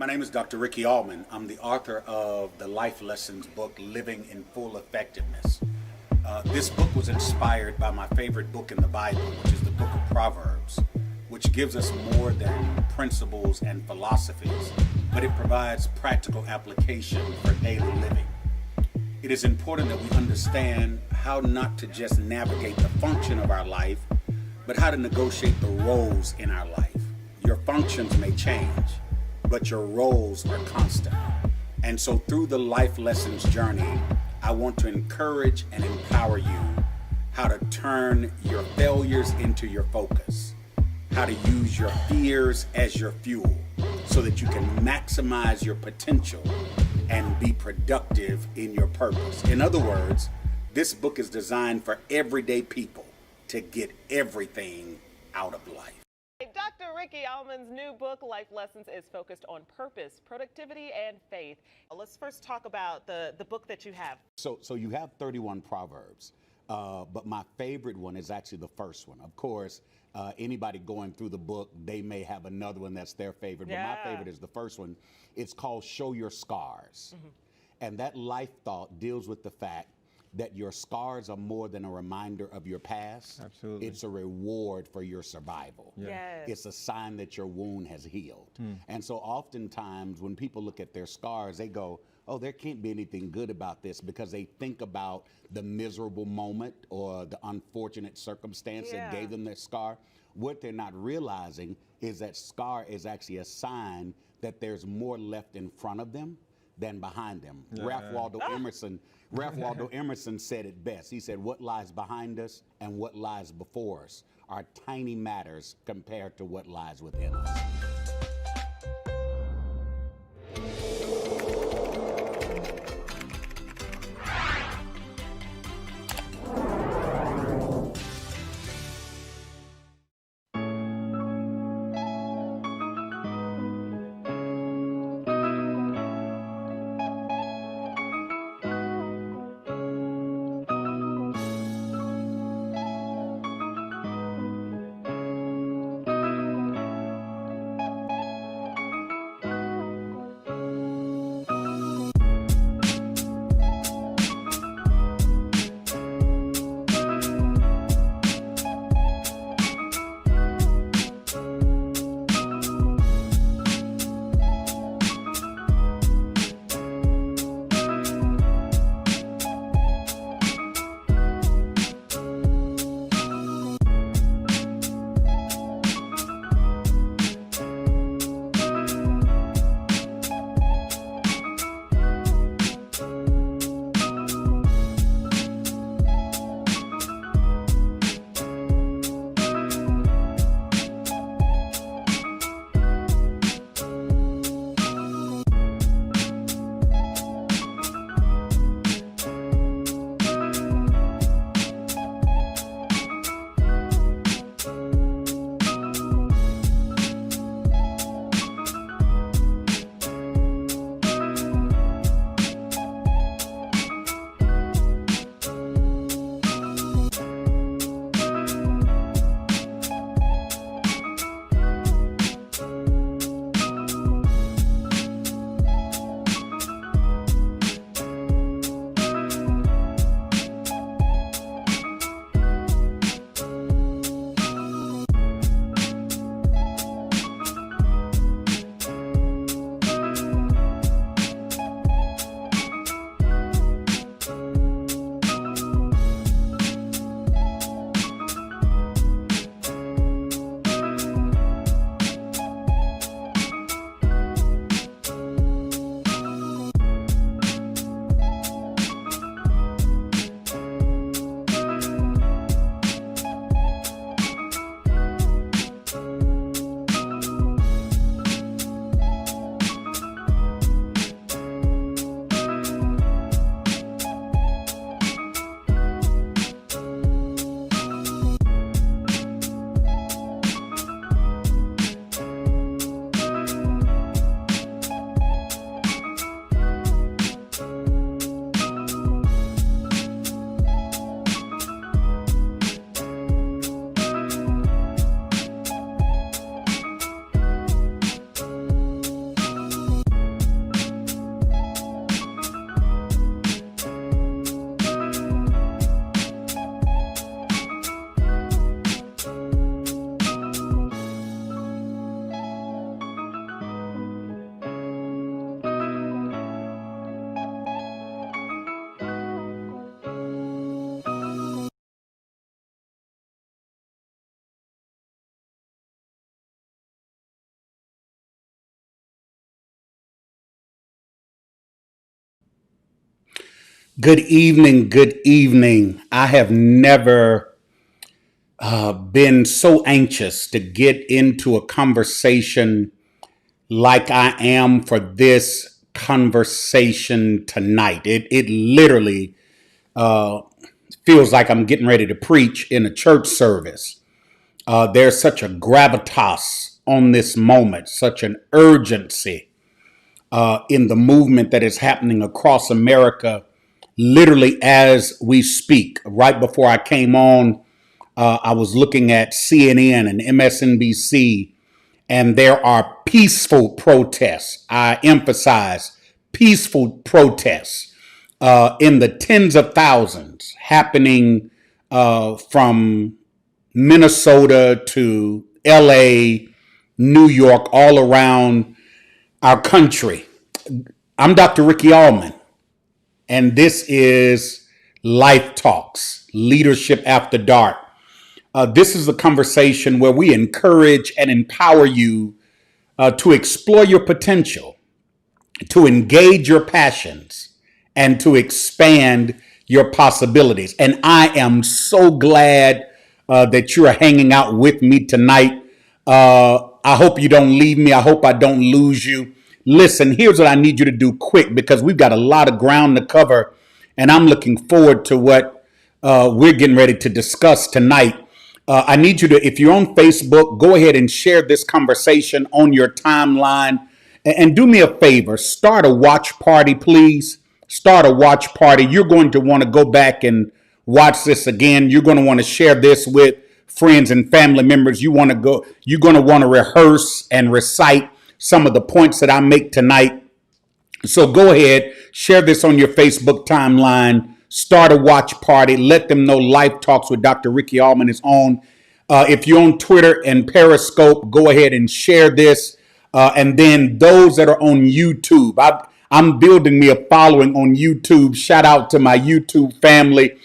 My name is Dr. RickyAllmon. I'm the author of the Life Lessons book, Living in Full Effectiveness. This book was inspired by my favorite book in the Bible, which is the book of Proverbs, which gives us more than principles and philosophies, but it provides practical application for daily living. It is important that we understand how not to just navigate the function of our life, but how to negotiate the roles in our life. Your functions may change, but your roles are constant. And so through the Life Lessons journey, I want to encourage and empower you how to turn your failures into your focus, how to use your fears as your fuel so that you can maximize your potential and be productive in your purpose. In other words, this book is designed for everyday people to get everything out of life. Dr. RickyAllmon's new book, Life Lessons, is focused on purpose, productivity, and faith. Let's first talk about the book that you have. So you have 31 Proverbs, but my favorite one is actually the first one. Of course, anybody going through the book, they may have another one that's their favorite, but my favorite is the first one. It's called Show Your Scars. And that life thought deals with the fact that your scars are more than a reminder of your past. Absolutely. It's a reward for your survival. Yes. It's a sign that your wound has healed. And so oftentimes when people look at their scars, they go, oh, there can't be anything good about this, because they think about the miserable moment or the unfortunate circumstance that gave them that scar. What they're not realizing is that scar is actually a sign that there's more left in front of them than behind them. Ralph Waldo Emerson said it best. He said, what lies behind us and what lies before us are tiny matters compared to what lies within us. Good evening. Good evening. I have never been so anxious to get into a conversation like I am for this conversation tonight. It literally feels like I'm getting ready to preach in a church service. There's such a gravitas on this moment, such an urgency in the movement that is happening across America, literally as we speak. Right before I came on, I was looking at CNN and MSNBC, and there are peaceful protests. I emphasize peaceful protests in the tens of thousands happening from Minnesota to LA, New York, all around our country. I'm Dr. RickyAllmon, and this is Life Talks, Leadership After Dark. This is a conversation where we encourage and empower you to explore your potential, to engage your passions, and to expand your possibilities. And I am so glad that you are hanging out with me tonight. I hope you don't leave me. I hope I don't lose you. Listen, here's what I need you to do quick because we've got a lot of ground to cover, and I'm looking forward to what we're getting ready to discuss tonight. I need you to, if you're on Facebook, go ahead and share this conversation on your timeline. And do me a favor, start a watch party, please. Start a watch party. You're going to want to go back and watch this again. You're going to want to share this with friends and family members. You're going to want to rehearse and recite some of the points that I make tonight. So go ahead, share this on your Facebook timeline, start a watch party, let them know Life Talks with Dr. RickyAllmon is on. If you're on Twitter and Periscope, go ahead and share this. And then those that are on YouTube, I'm building me a following on YouTube. Shout out to my YouTube family.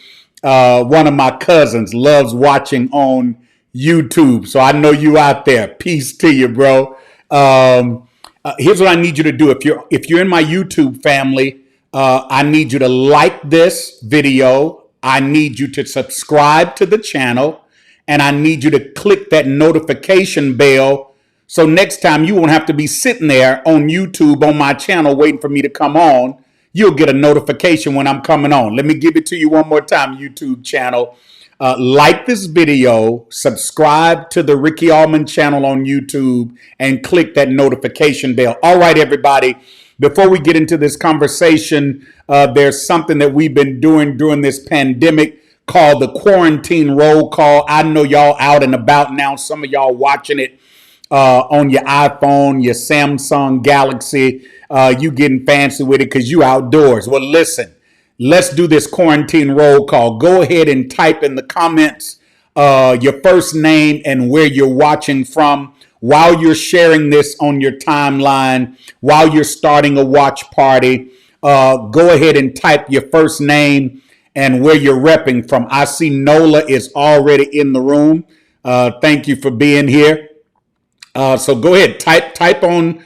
One of my cousins loves watching on YouTube. So I know you out there. Peace to you, bro. Here's what I need you to do. If you're in my YouTube family, I need you to like this video. I need you to subscribe to the channel, and I need you to click that notification bell. So next time you won't have to be sitting there on YouTube on my channel waiting for me to come on. You'll get a notification when I'm coming on. Let me give it to you one more time, YouTube channel. Like this video, subscribe to the RickyAllmon channel on YouTube, and click that notification bell. All right, everybody. Before we get into this conversation, there's something that we've been doing during this pandemic called the quarantine roll call. I know y'all out and about now. Some of y'all watching it on your iPhone, your Samsung Galaxy. You getting fancy with it because you outdoors. Well, listen. Let's do this quarantine roll call. Go ahead and type in the comments your first name and where you're watching from while you're sharing this on your timeline, while you're starting a watch party. Go ahead and type your first name and where you're repping from. I see Nola is already in the room. Thank you for being here. So go ahead, type on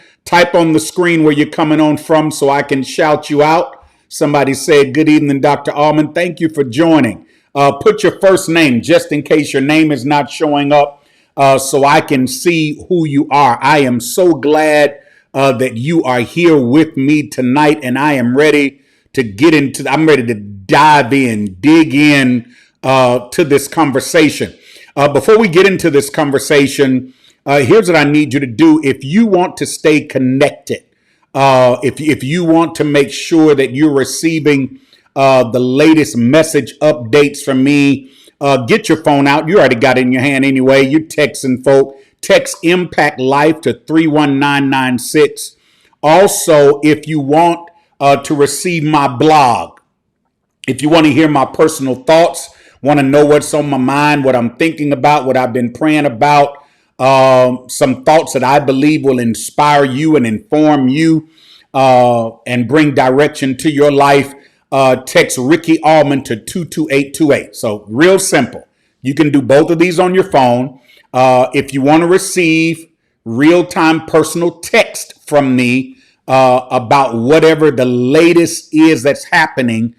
the screen where you're coming on from so I can shout you out. Somebody said, good evening, Dr. Allman. Thank you for joining. Put your first name just in case your name is not showing up so I can see who you are. I am so glad that you are here with me tonight, and I am ready to I'm ready to dig in to this conversation. Before we get into this conversation, here's what I need you to do. If you want to stay connected, if you want to make sure that you're receiving the latest message updates from me, get your phone out. You already got it in your hand anyway. You're texting folk. Text Impact Life to 31996. Also, if you want to receive my blog, if you want to hear my personal thoughts, want to know what's on my mind, what I'm thinking about, what I've been praying about, some thoughts that I believe will inspire you and inform you and bring direction to your life, text Ricky Allman to 22828. So real simple. You can do both of these on your phone. If you want to receive real-time personal text from me about whatever the latest is that's happening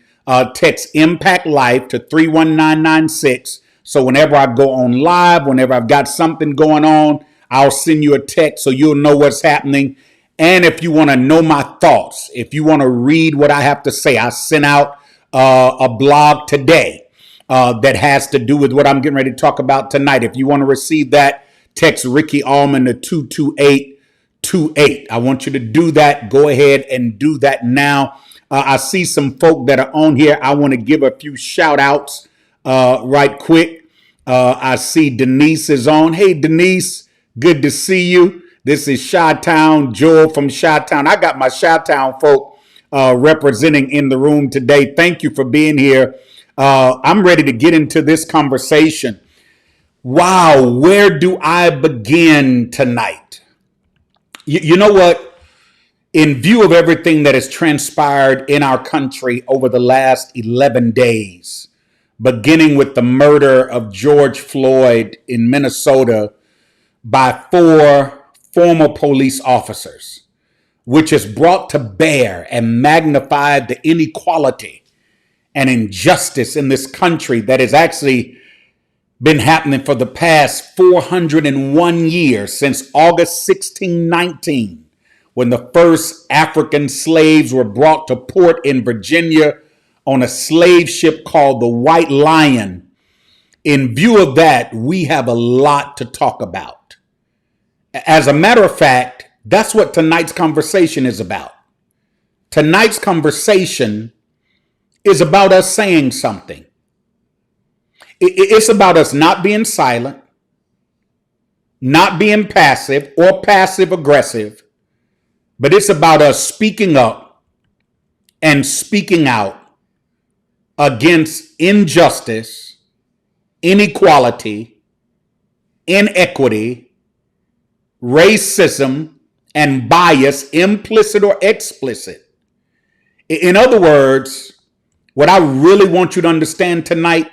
text Impact Life to 31996. So whenever I go on live, whenever I've got something going on, I'll send you a text so you'll know what's happening. And if you want to know my thoughts, if you want to read what I have to say, I sent out a blog today that has to do with what I'm getting ready to talk about tonight. If you want to receive that, text RickyAllmon to 22828. I want you to do that. Go ahead and do that now. I see some folk that are on here. I want to give a few shout outs right quick. I see Denise is on. Hey, Denise, good to see you. This is Chi-Town, Joel from Chi-Town. I got my Chi-Town folk representing in the room today. Thank you for being here. I'm ready to get into this conversation. Wow, where do I begin tonight? You know what? In view of everything that has transpired in our country over the last 11 days, beginning with the murder of George Floyd in Minnesota by 4 former police officers, which has brought to bear and magnified the inequality and injustice in this country that has actually been happening for the past 401 years, since August 1619, when the first African slaves were brought to port in Virginia on a slave ship called the White Lion. In view of that, we have a lot to talk about. As a matter of fact, that's what tonight's conversation is about. Tonight's conversation is about us saying something. It's about us not being silent, not being passive or passive aggressive, but it's about us speaking up and speaking out against injustice, inequality, inequity, racism, and bias, implicit or explicit. In other words, what I really want you to understand tonight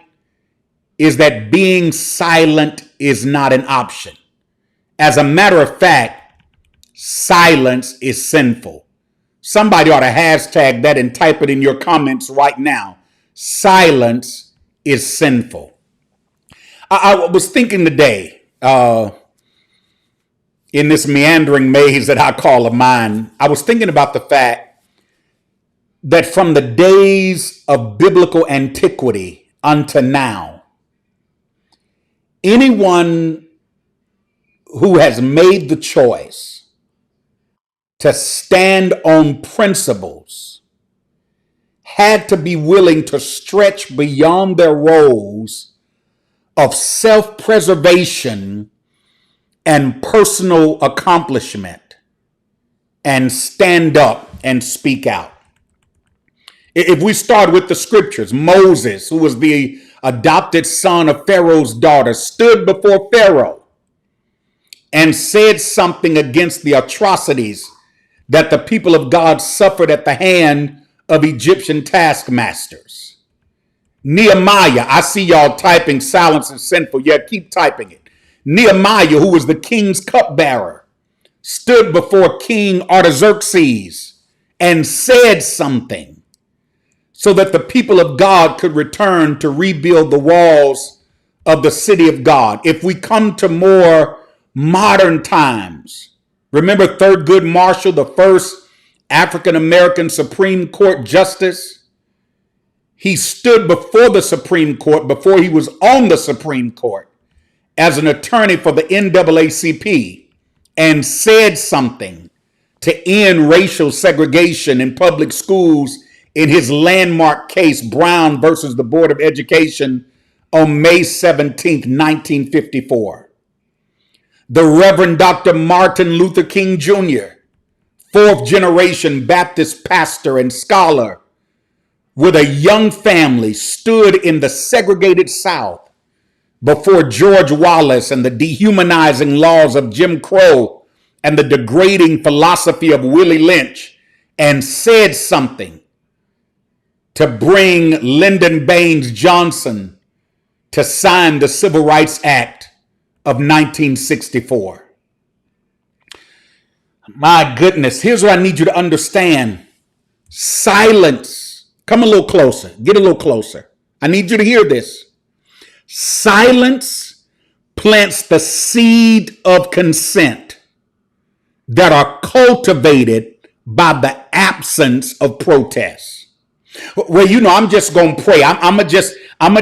is that being silent is not an option. As a matter of fact, silence is sinful. Somebody ought to hashtag that and type it in your comments right now. Silence is sinful. I was thinking today, in this meandering maze that I call a mind, I was thinking about the fact that from the days of biblical antiquity unto now, anyone who has made the choice to stand on principles had to be willing to stretch beyond their roles of self-preservation and personal accomplishment and stand up and speak out. If we start with the scriptures, Moses, who was the adopted son of Pharaoh's daughter, stood before Pharaoh and said something against the atrocities that the people of God suffered at the hand of Egyptian taskmasters. Nehemiah, I see y'all typing silence is sinful. Yeah, keep typing it. Nehemiah, who was the king's cupbearer, stood before King Artaxerxes and said something so that the people of God could return to rebuild the walls of the city of God. If we come to more modern times, remember Thurgood Marshall, the first African-American Supreme Court justice? He stood before the Supreme Court before he was on the Supreme Court as an attorney for the NAACP and said something to end racial segregation in public schools in his landmark case, Brown versus the Board of Education, on May 17th, 1954. The Reverend Dr. Martin Luther King Jr., fourth generation Baptist pastor and scholar, with a young family, stood in the segregated South before George Wallace and the dehumanizing laws of Jim Crow and the degrading philosophy of Willie Lynch, and said something to bring Lyndon Baines Johnson to sign the Civil Rights Act of 1964. My goodness, here's what I need you to understand. Silence Come a little closer. Get a little closer. I need you to hear this. Silence plants the seed of consent that are cultivated by the absence of protest. Well, I'm just gonna pray. I'm gonna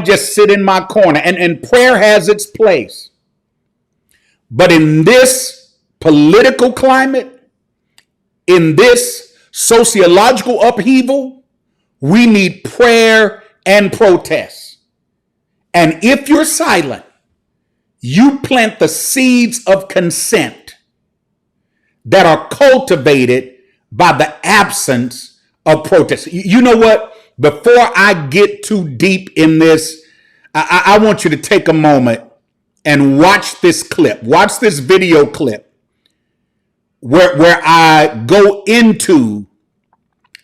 just sit in my corner, and prayer has its place. But in this political climate, in this sociological upheaval, we need prayer and protest. And if you're silent, you plant the seeds of consent that are cultivated by the absence of protest. You know what? Before I get too deep in this, I want you to take a moment and watch this clip. Watch this video clip where I go into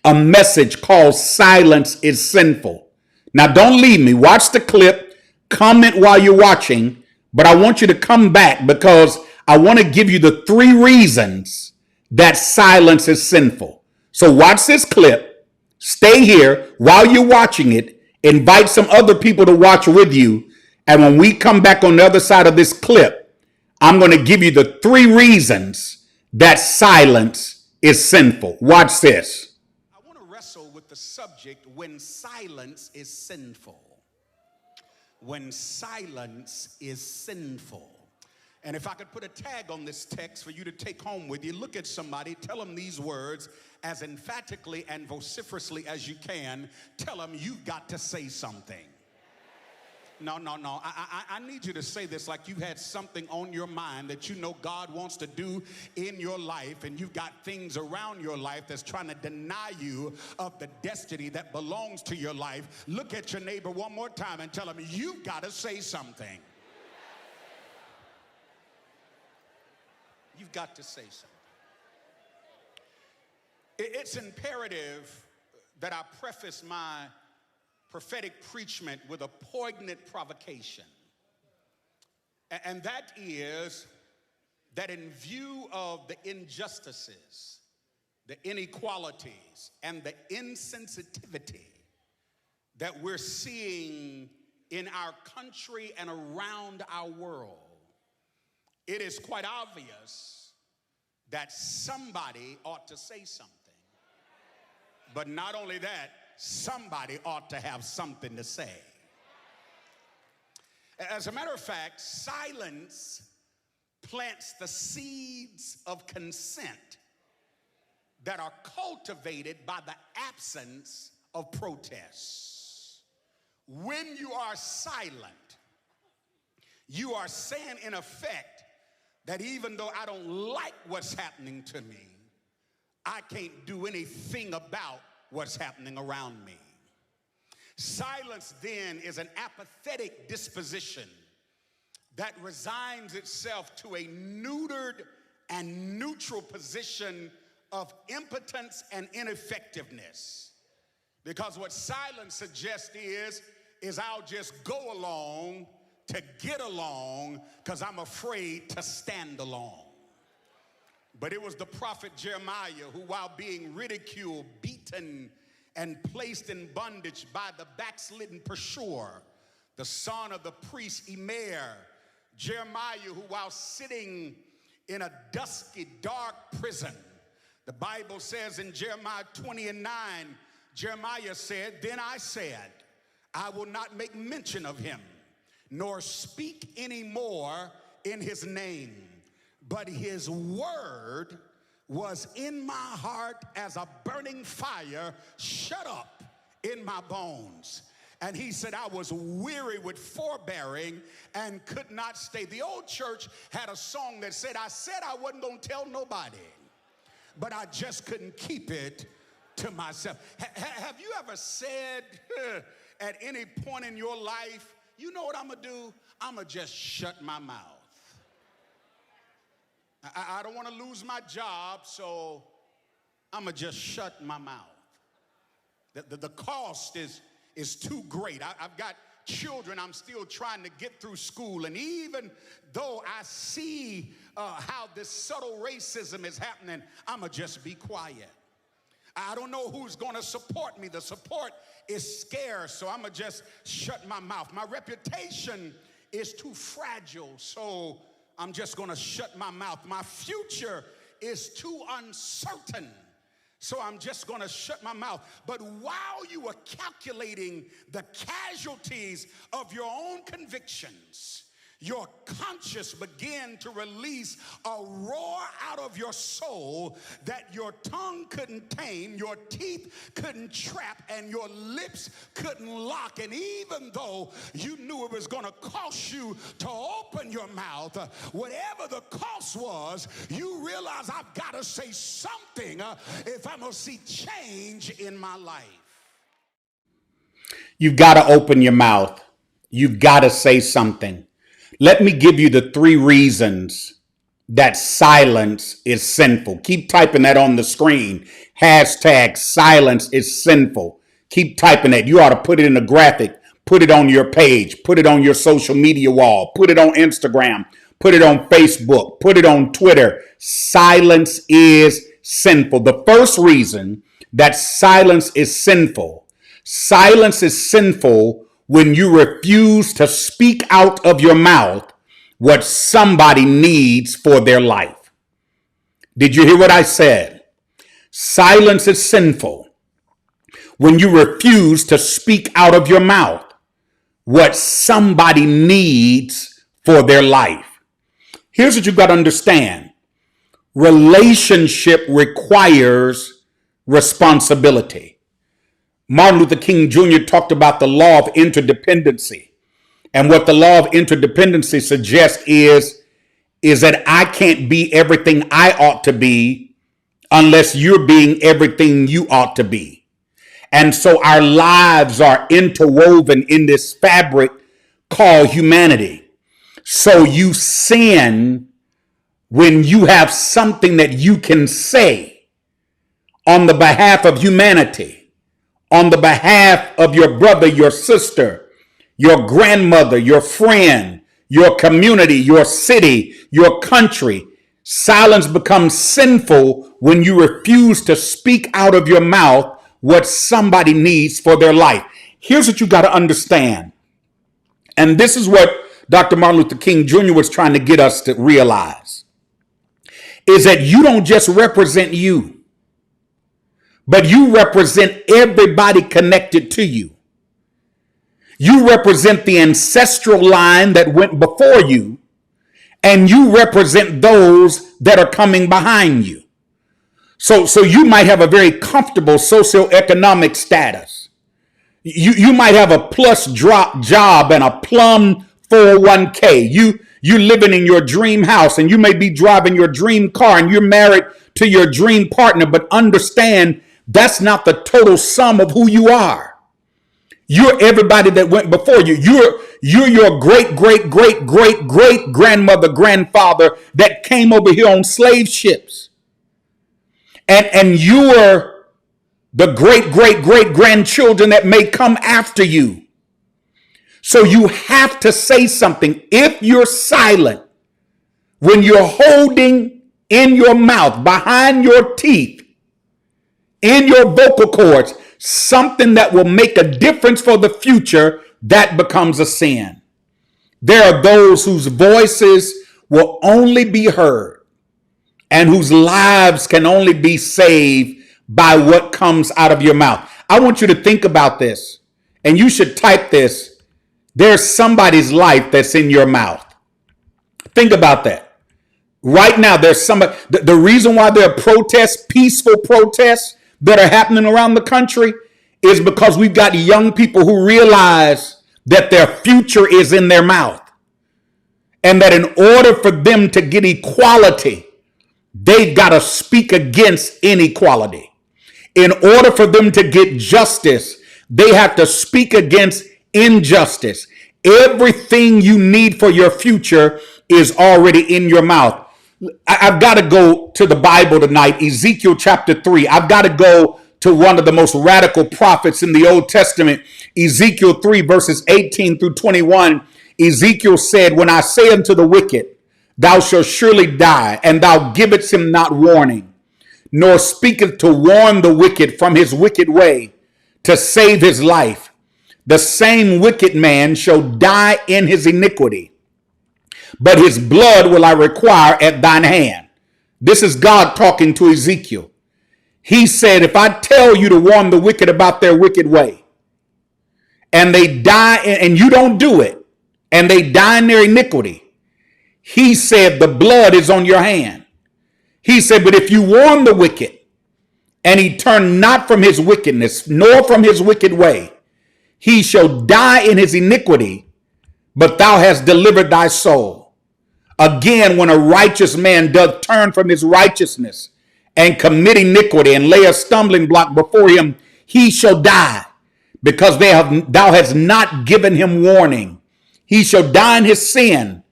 a message called Silence is Sinful. Now, don't leave me. Watch the clip. Comment while you're watching. But I want you to come back because I want to give you the 3 reasons that silence is sinful. So watch this clip. Stay here while you're watching it. Invite some other people to watch with you. And when we come back on the other side of this clip, I'm going to give you the 3 reasons that silence is sinful. Watch this. I want to wrestle with the subject when silence is sinful. When silence is sinful. And if I could put a tag on this text for you to take home with you, look at somebody, tell them these words as emphatically and vociferously as you can. Tell them you've got to say something. No. I need you to say this like you had something on your mind that you know God wants to do in your life, and you've got things around your life that's trying to deny you of the destiny that belongs to your life. Look at your neighbor one more time and tell him you've got to say something. You've got to say something. It's imperative that I preface my prophetic preachment with a poignant provocation. And that is that in view of the injustices, the inequalities, and the insensitivity that we're seeing in our country and around our world, it is quite obvious that somebody ought to say something. But not only that, somebody ought to have something to say. As a matter of fact, silence plants the seeds of consent that are cultivated by the absence of protest. When you are silent, you are saying in effect that even though I don't like what's happening to me, I can't do anything about what's happening around me. Silence then is an apathetic disposition that resigns itself to a neutered and neutral position of impotence and ineffectiveness. Because what silence suggests is I'll just go along to get along because I'm afraid to stand alone. But it was the prophet Jeremiah who, while being ridiculed, beaten, and placed in bondage by the backslidden Pashur, the son of the priest Immer, Jeremiah, who while sitting in a dusky, dark prison, the Bible says in Jeremiah 20:9, Jeremiah said, "Then I said, I will not make mention of him, nor speak any more in his name. But his word was in my heart as a burning fire shut up in my bones." And he said, "I was weary with forbearing and could not stay." The old church had a song that said, "I said I wasn't going to tell nobody, but I just couldn't keep it to myself." Have you ever said at any point in your life, you know what I'm going to do? I'm going to just shut my mouth. I don't want to lose my job, so I'm going to just shut my mouth. The cost is too great. I've got children I'm still trying to get through school, and even though I see how this subtle racism is happening, I'm going to just be quiet. I don't know who's going to support me. The support is scarce, so I'm going to just shut my mouth. My reputation is too fragile, so I'm just going to shut my mouth. My future is too uncertain, so I'm just going to shut my mouth. But while you are calculating the casualties of your own convictions, your conscience began to release a roar out of your soul that your tongue couldn't tame, your teeth couldn't trap, and your lips couldn't lock. And even though you knew it was going to cost you to open your mouth, whatever the cost was, you realize I've got to say something if I'm going to see change in my life. You've got to open your mouth. You've got to say something. Let me give you the 3 reasons that silence is sinful. Keep typing that on the screen. Hashtag silence is sinful. Keep typing that. You ought to put it in a graphic. Put it on your page. Put it on your social media wall. Put it on Instagram. Put it on Facebook. Put it on Twitter. Silence is sinful. The first reason that silence is sinful when you refuse to speak out of your mouth what somebody needs for their life. Did you hear what I said? Silence is sinful when you refuse to speak out of your mouth what somebody needs for their life. Here's what you've got to understand. Relationship requires responsibility. Martin Luther King Jr. talked about the law of interdependency. And what the law of interdependency suggests is that I can't be everything I ought to be unless you're being everything you ought to be. And so our lives are interwoven in this fabric called humanity. So you sin when you have something that you can say on the behalf of humanity, on the behalf of your brother, your sister, your grandmother, your friend, your community, your city, your country. Silence becomes sinful when you refuse to speak out of your mouth what somebody needs for their life. Here's what you got to understand. And this is what Dr. Martin Luther King Jr. was trying to get us to realize, is that you don't just represent you, but you represent everybody connected to you. You represent the ancestral line that went before you, and you represent those that are coming behind you. So you might have a very comfortable socioeconomic status. You might have a plus drop job and a plum 401k. You're living in your dream house, and you may be driving your dream car, and you're married to your dream partner, but understand that's not the total sum of who you are. You're everybody that went before you. You're your great grandmother, grandfather that came over here on slave ships. And you're the great grandchildren that may come after you. So you have to say something. If you're silent, when you're holding in your mouth, behind your teeth, in your vocal cords, something that will make a difference for the future, that becomes a sin. There are those whose voices will only be heard and whose lives can only be saved by what comes out of your mouth. I want you to think about this, and you should type this. There's somebody's life that's in your mouth. Think about that. Right now, there's somebody. The reason why there are protests, peaceful protests, that are happening around the country is because we've got young people who realize that their future is in their mouth. And that in order for them to get equality, they've got to speak against inequality. In order for them to get justice, they have to speak against injustice. Everything you need for your future is already in your mouth. I've got to go to the Bible tonight, Ezekiel chapter 3. I've got to go to one of the most radical prophets in the Old Testament, Ezekiel 3, verses 18 through 21. Ezekiel said, "When I say unto the wicked, thou shalt surely die, and thou givest him not warning, nor speaketh to warn the wicked from his wicked way, to save his life, the same wicked man shall die in his iniquity, but his blood will I require at thine hand. This is God talking to Ezekiel. He said, if I tell you to warn the wicked about their wicked way, and they die, and you don't do it, and they die in their iniquity, he said, the blood is on your hand. He said, but if you warn the wicked, and he turn not from his wickedness, nor from his wicked way, he shall die in his iniquity, but thou hast delivered thy soul. Again, when a righteous man doth turn from his righteousness and commit iniquity and lay a stumbling block before him, he shall die, because thou hast not given him warning. He shall die in his sin,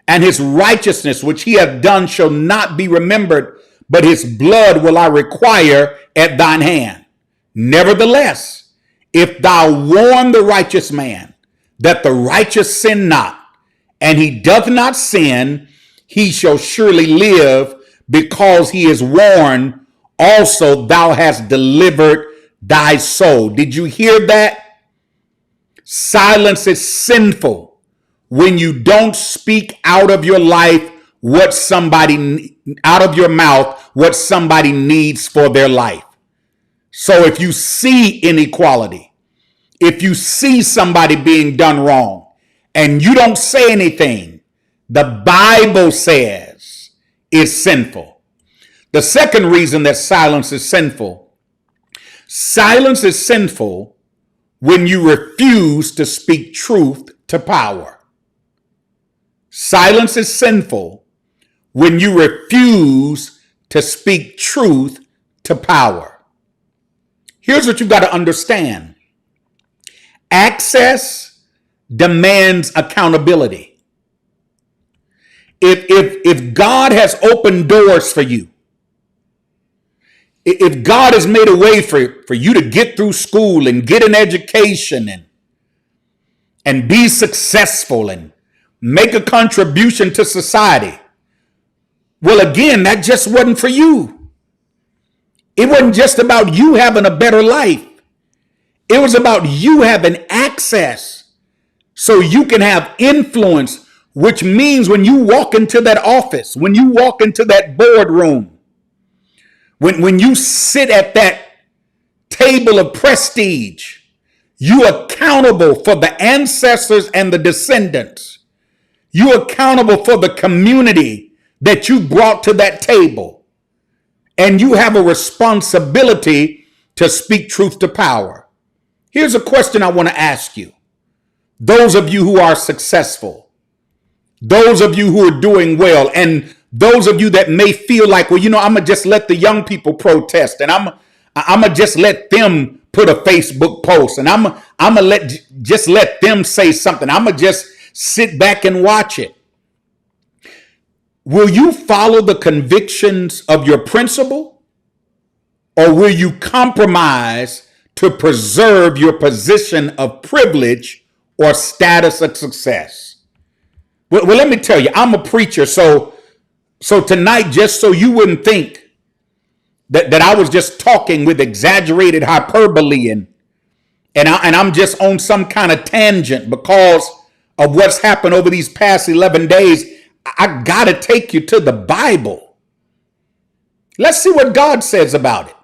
and his righteousness which he hath done shall not be remembered, but his blood will I require at thine hand. Nevertheless, if thou warn the righteous man that the righteous sin not, and he doth not sin, he shall surely live, because he is warned. Also thou hast delivered thy soul. Did you hear that? Silence is sinful when you don't speak out of your life out of your mouth what somebody needs for their life. So if you see inequality, if you see somebody being done wrong, and you don't say anything, the Bible says it's sinful. The second reason that silence is sinful when you refuse to speak truth to power. Silence is sinful when you refuse to speak truth to power. Here's what you've got to understand. Access demands accountability. If God has opened doors for you, if God has made a way for you to get through school and get an education and be successful and make a contribution to society, well, again, that just wasn't for you. It wasn't just about you having a better life. It was about you having access so you can have influence, which means when you walk into that office, when you walk into that boardroom, when you sit at that table of prestige, you're accountable for the ancestors and the descendants. You're accountable for the community that you brought to that table. And you have a responsibility to speak truth to power. Here's a question I want to ask you. Those of you who are successful, those of you who are doing well, and those of you that may feel like, well, I'm going to just let the young people protest, and I'm going to just let them put a Facebook post, and I'm going to just let them say something. I'm going to just sit back and watch it. Will you follow the convictions of your principle, or will you compromise to preserve your position of privilege or status of success? Well, let me tell you, I'm a preacher, so tonight, just so you wouldn't think that I was just talking with exaggerated hyperbole and I'm just on some kind of tangent because of what's happened over these past 11 days, I got to take you to the Bible. Let's see what God says about it.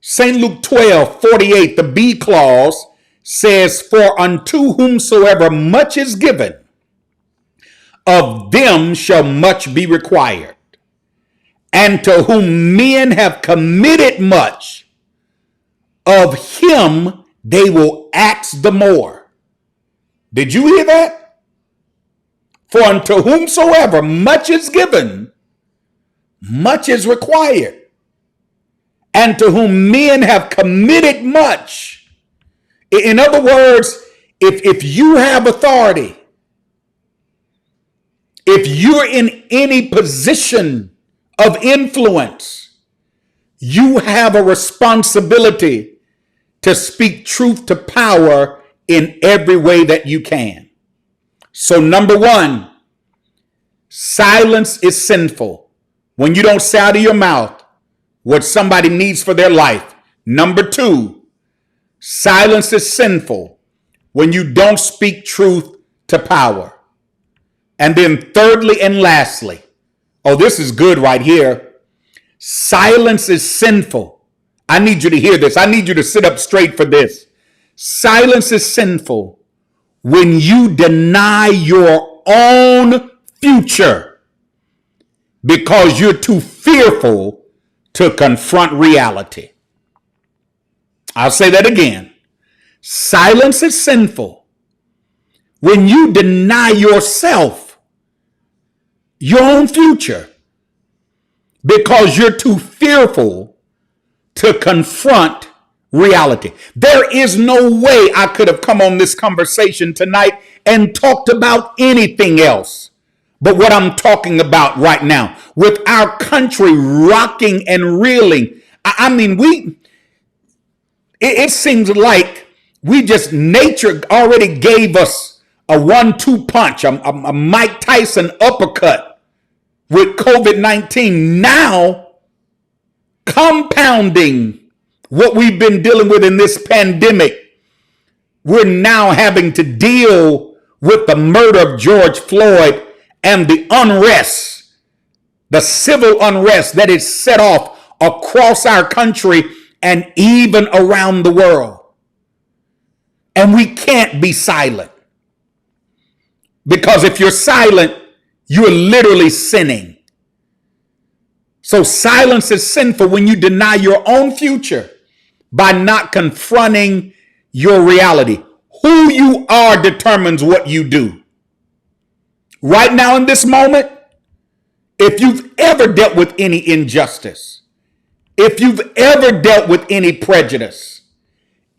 St. Luke 12:48, the B clause says, for unto whomsoever much is given, of them shall much be required. And to whom men have committed much, of him they will ask the more. Did you hear that? For unto whomsoever much is given, much is required. And to whom men have committed much. In other words, if you have authority, if you're in any position of influence, you have a responsibility to speak truth to power in every way that you can. So number one, silence is sinful when you don't say out of your mouth what somebody needs for their life. Number two, silence is sinful when you don't speak truth to power. And then thirdly and lastly, oh, this is good right here. Silence is sinful. I need you to hear this. I need you to sit up straight for this. Silence is sinful when you deny your own future because you're too fearful to confront reality. I'll say that again. Silence is sinful when you deny yourself your own future because you're too fearful to confront reality. There is no way I could have come on this conversation tonight and talked about anything else but what I'm talking about right now. With our country rocking and reeling, I mean, it seems like nature already gave us a 1-2 punch, a Mike Tyson uppercut with COVID-19, now compounding what we've been dealing with in this pandemic. We're now having to deal with the murder of George Floyd and the unrest, the civil unrest that is set off across our country and even around the world. And we can't be silent, because if you're silent, you're literally sinning. So silence is sinful when you deny your own future by not confronting your reality. Who you are determines what you do. Right now in this moment, if you've ever dealt with any injustice, if you've ever dealt with any prejudice,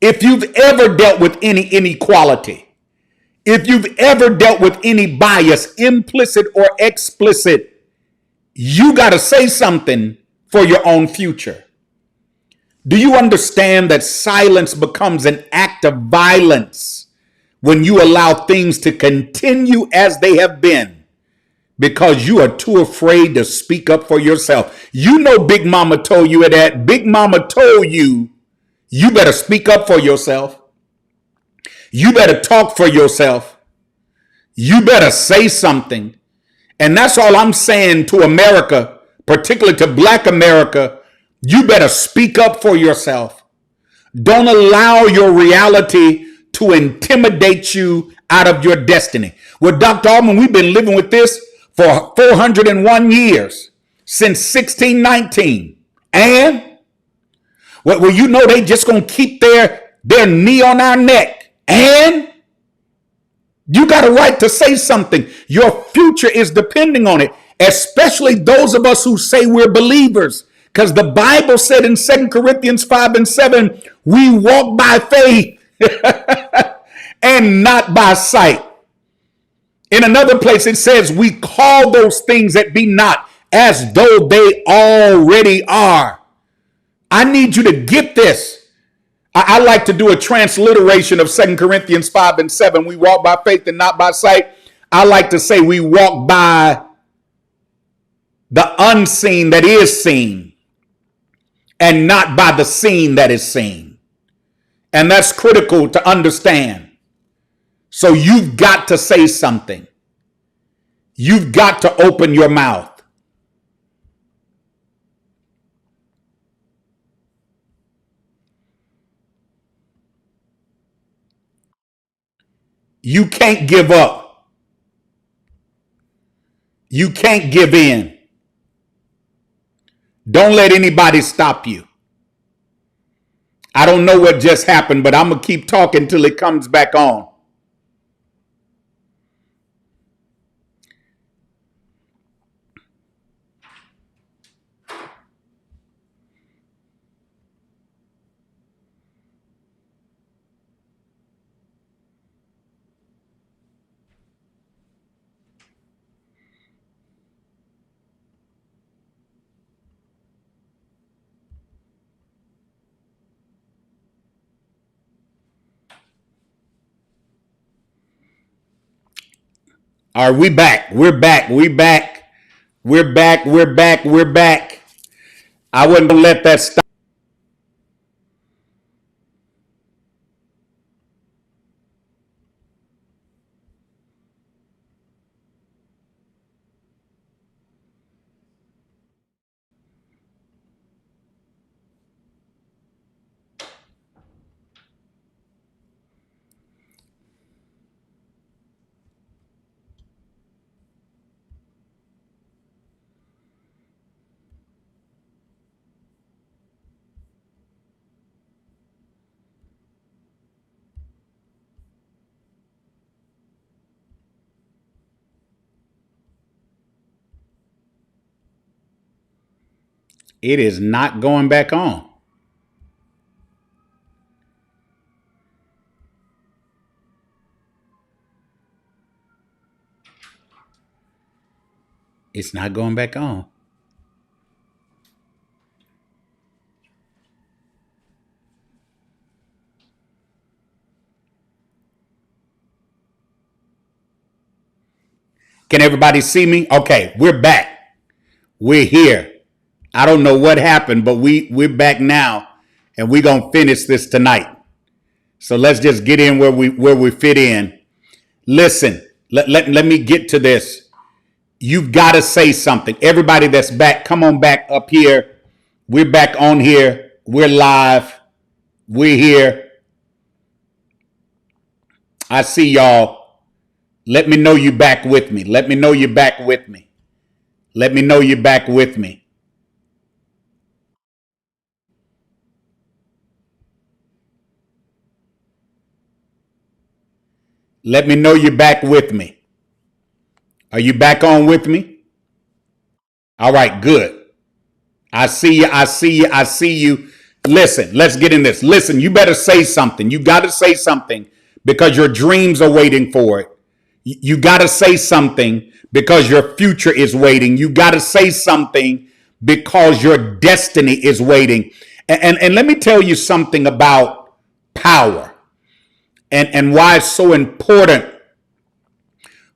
if you've ever dealt with any inequality, if you've ever dealt with any bias, implicit or explicit, you got to say something for your own future. Do you understand that silence becomes an act of violence when you allow things to continue as they have been because you are too afraid to speak up for yourself? You know, Big Mama told you that. Big Mama told you, you better speak up for yourself. You better talk for yourself. You better say something. And that's all I'm saying to America, particularly to Black America. You better speak up for yourself. Don't allow your reality to intimidate you out of your destiny. Well, Dr. Allmon, we've been living with this for 401 years, since 1619. And, well, you know they just going to keep their knee on our neck. And you got a right to say something. Your future is depending on it, especially those of us who say we're believers. Because the Bible said in 2 Corinthians 5:7, we walk by faith and not by sight. In another place, it says we call those things that be not as though they already are. I need you to get this. I like to do a transliteration of 2 Corinthians 5:7. We walk by faith and not by sight. I like to say we walk by the unseen that is seen and not by the seen that is seen. And that's critical to understand. So you've got to say something. You've got to open your mouth. You can't give up. You can't give in. Don't let anybody stop you. I don't know what just happened, but I'm going to keep talking till it comes back on. All right, we back. We're back. We're back. We're back. We're back. We're back. I wouldn't let that stop. It is not going back on. It's not going back on. Can everybody see me? Okay, we're back. We're here. I don't know what happened, but we're back now, and we're gonna finish this tonight. So let's just get in where we fit in. Listen, let me get to this. You've got to say something. Everybody that's back, come on back up here. We're back on here. We're live. We're here. I see y'all. Let me know you back with me. Let me know you're back with me. Let me know you're back with me. Let me know you're back with me. Are you back on with me? All right, good. I see you. I see you. I see you. Listen, let's get in this. Listen, you better say something. You got to say something because your dreams are waiting for it. You got to say something because your future is waiting. You got to say something because your destiny is waiting. And let me tell you something about power and why it's so important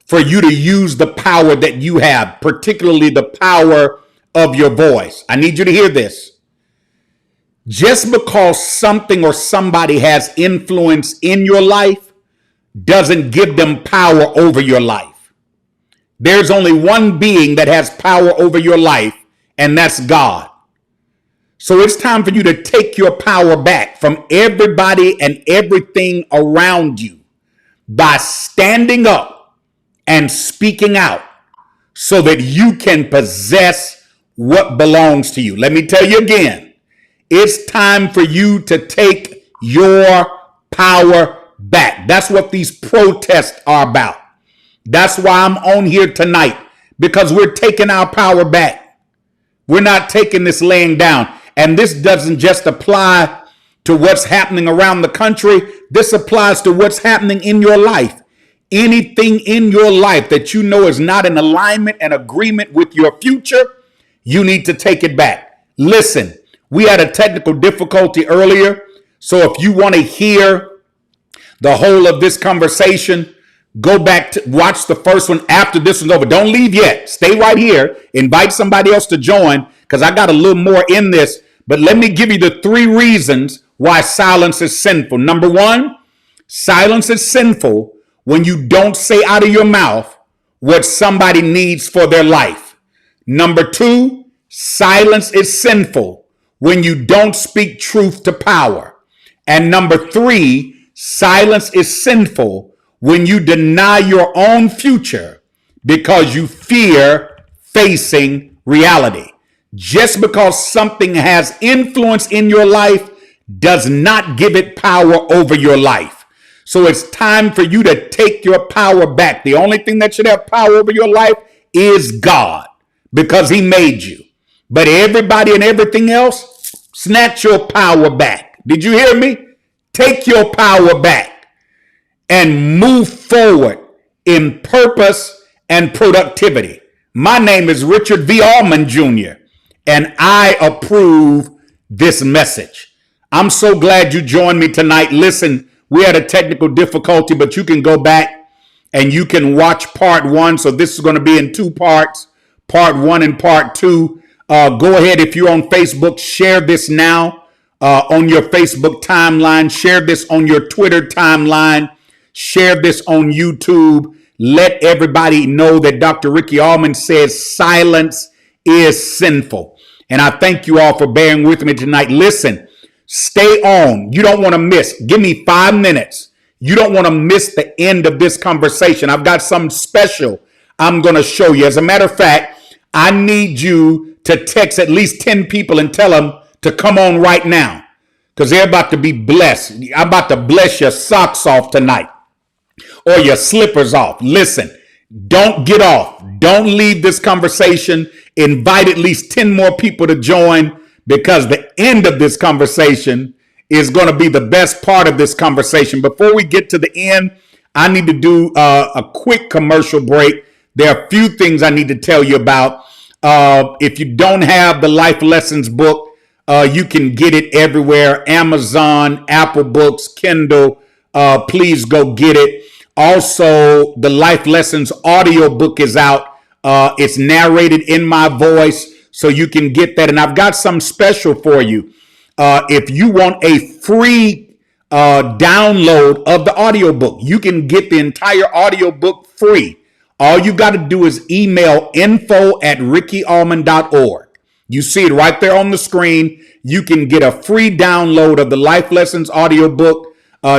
for you to use the power that you have, particularly the power of your voice. I need you to hear this. Just because something or somebody has influence in your life doesn't give them power over your life. There's only one being that has power over your life, and that's God. So it's time for you to take your power back from everybody and everything around you by standing up and speaking out so that you can possess what belongs to you. Let me tell you again, it's time for you to take your power back. That's what these protests are about. That's why I'm on here tonight, because we're taking our power back. We're not taking this laying down. And this doesn't just apply to what's happening around the country. This applies to what's happening in your life. Anything in your life that you know is not in alignment and agreement with your future, you need to take it back. Listen, we had a technical difficulty earlier. So if you want to hear the whole of this conversation, go back to watch the first one after this one's over. Don't leave yet. Stay right here. Invite somebody else to join because I got a little more in this. But let me give you the 3 reasons why silence is sinful. Number 1, silence is sinful when you don't say out of your mouth what somebody needs for their life. Number 2, silence is sinful when you don't speak truth to power. And number 3, silence is sinful when you deny your own future because you fear facing reality. Just because something has influence in your life does not give it power over your life. So it's time for you to take your power back. The only thing that should have power over your life is God, because he made you. But everybody and everything else, snatch your power back. Did you hear me? Take your power back and move forward in purpose and productivity. My name is Richard V. Allmon Jr., and I approve this message. I'm so glad you joined me tonight. Listen, we had a technical difficulty, but you can go back and you can watch part 1. So this is going to be in 2 parts, part 1 and part 2. Go ahead, if you're on Facebook, share this now on your Facebook timeline. Share this on your Twitter timeline. Share this on YouTube. Let everybody know that Dr. Ricky Allmon says silence is sinful. And I thank you all for bearing with me tonight. Listen, stay on. You don't want to miss. Give me 5 minutes. You don't want to miss the end of this conversation. I've got something special I'm going to show you. As a matter of fact, I need you to text at least 10 people and tell them to come on right now because they're about to be blessed. I'm about to bless your socks off tonight or your slippers off. Listen, don't get off. Don't leave this conversation. Invite at least 10 more people to join because the end of this conversation is going to be the best part of this conversation. Before we get to the end, I need to do a quick commercial break. There are a few things I need to tell you about. If you don't have the Life Lessons book, you can get it everywhere. Amazon, Apple Books, Kindle. Please go get it. Also, the Life Lessons audio book is out. It's narrated in my voice, so you can get that. And I've got something special for you. If you want a free download of the audiobook, you can get the entire audiobook free. All you got to do is email info@RickyAllmon.org. You see it right there on the screen. You can get a free download of the Life Lessons audiobook.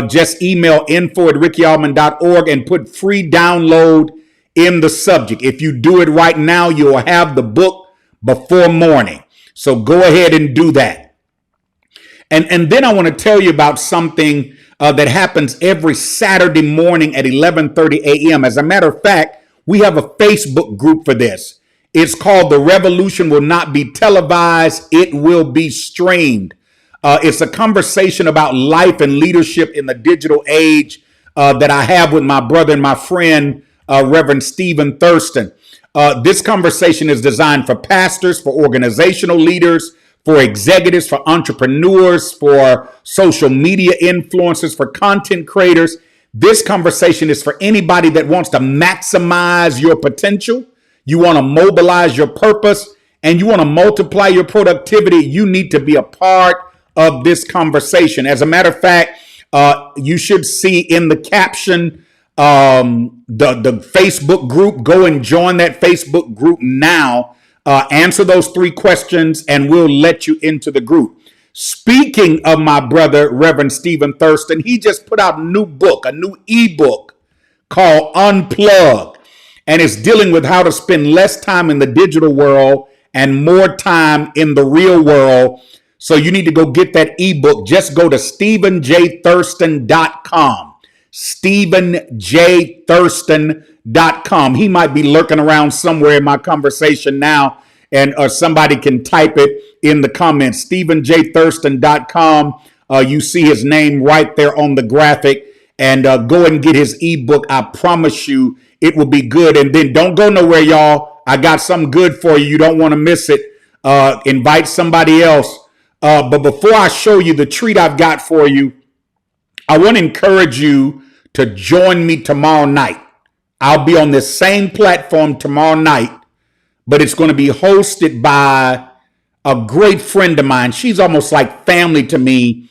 Just email info@RickyAllmon.org and put free download in the subject. If you do it right now, you'll have the book before morning. So go ahead and do that. And then I want to tell you about something that happens every Saturday morning at 11:30 a.m. As a matter of fact, we have a Facebook group for this. It's called The Revolution Will Not Be Televised. It will be streamed. It's a conversation about life and leadership in the digital age that I have with my brother and my friend, Reverend Stephen Thurston. This conversation is designed for pastors, for organizational leaders, for executives, for entrepreneurs, for social media influencers, for content creators. This conversation is for anybody that wants to maximize your potential. You want to mobilize your purpose and you want to multiply your productivity. You need to be a part of this conversation. As a matter of fact, you should see in the caption the Facebook group. Go and join that Facebook group now. Answer those 3 questions and we'll let you into the group. Speaking of my brother, Reverend Stephen Thurston, he just put out a new book, a new ebook called Unplugged. And it's dealing with how to spend less time in the digital world and more time in the real world. So you need to go get that ebook. Just go to StephenJThurston.com. StephenJThurston.com. He might be lurking around somewhere in my conversation now, and or somebody can type it in the comments. StephenJThurston.com. You see his name right there on the graphic, and go and get his ebook. I promise you it will be good. And then don't go nowhere, y'all. I got something good for you. You don't want to miss it. Invite somebody else. But before I show you the treat I've got for you, I want to encourage you to join me tomorrow night. I'll be on this same platform tomorrow night, but it's going to be hosted by a great friend of mine. She's almost like family to me.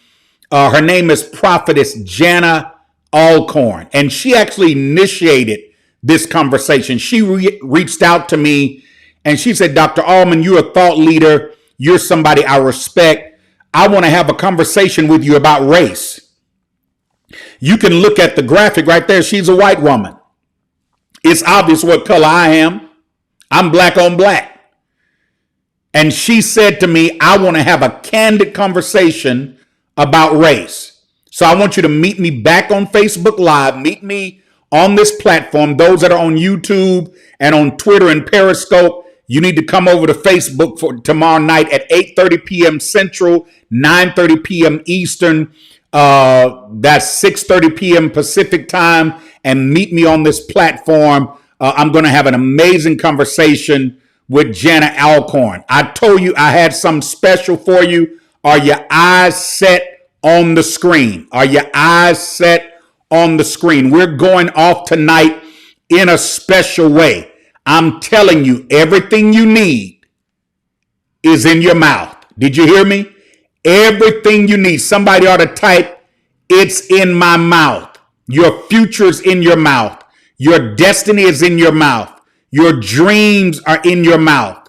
Her name is Prophetess Jana Alcorn, and she actually initiated this conversation. She reached out to me and she said, Dr. Allmon, you're a thought leader. You're somebody I respect. I want to have a conversation with you about race. You can look at the graphic right there. She's a white woman. It's obvious what color I am. I'm black on black. And she said to me, I want to have a candid conversation about race. So I want you to meet me back on Facebook Live. Meet me on this platform. Those that are on YouTube and on Twitter and Periscope, you need to come over to Facebook for tomorrow night at 8:30 p.m. Central, 9:30 p.m. Eastern. That's 6:30 p.m. Pacific time, and meet me on this platform. I'm going to have an amazing conversation with Jana Alcorn. I told you I had something special for you. Are your eyes set on the screen? Are your eyes set on the screen? We're going off tonight in a special way. I'm telling you, everything you need is in your mouth. Did you hear me? Everything you need. Somebody ought to type, it's in my mouth. Your future is in your mouth. Your destiny is in your mouth. Your dreams are in your mouth.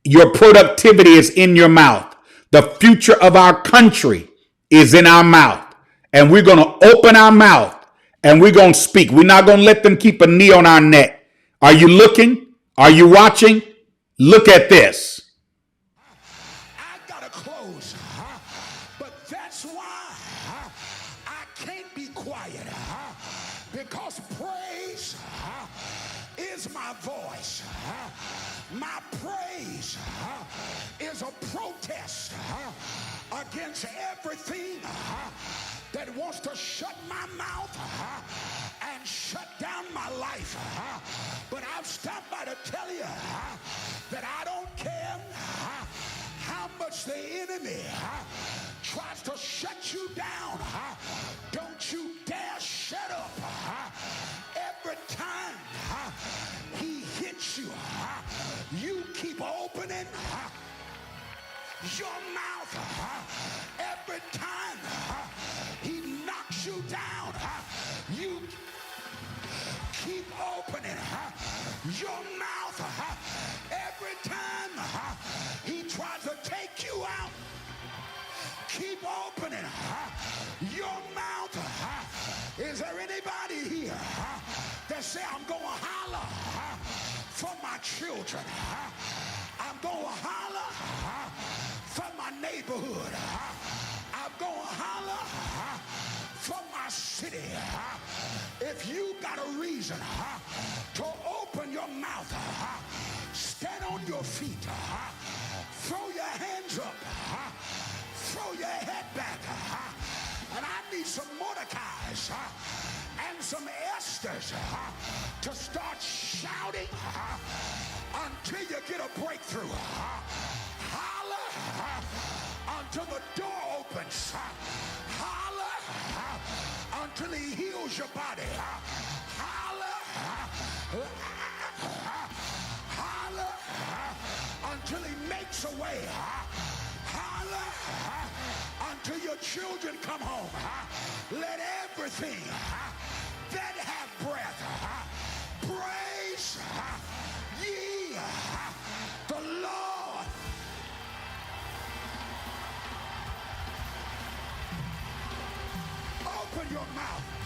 Your productivity is in your mouth. The future of our country is in our mouth. And we're going to open our mouth and we're going to speak. We're not going to let them keep a knee on our neck. Are you looking? Are you watching? Look at this. I gotta close, but that's why I can't be quiet, because praise is my voice. My praise is a protest against everything that wants to shut my mouth and shut down my life. But I've stopped by to tell you that I don't care how much the enemy tries to shut you down. Don't you dare shut up. Every time he hits you, you keep opening your mouth. Every time he knocks you down, you keep opening your mouth. Every time he tries to take you out, keep opening your mouth. Is there anybody here that say, I'm going to holler for my children? I'm going to holler for my neighborhood. I'm going to holler for my city. If you got a reason to open your mouth, stand on your feet, throw your hands up, throw your head back, and I need some Mordecais and some Esthers to start shouting until you get a breakthrough. Holler until the door opens. Holler until he heals your body. Holler. Holler until he makes a way. Holler until your children come home. Let everything that have breath praise ye the Lord. Open your mouth.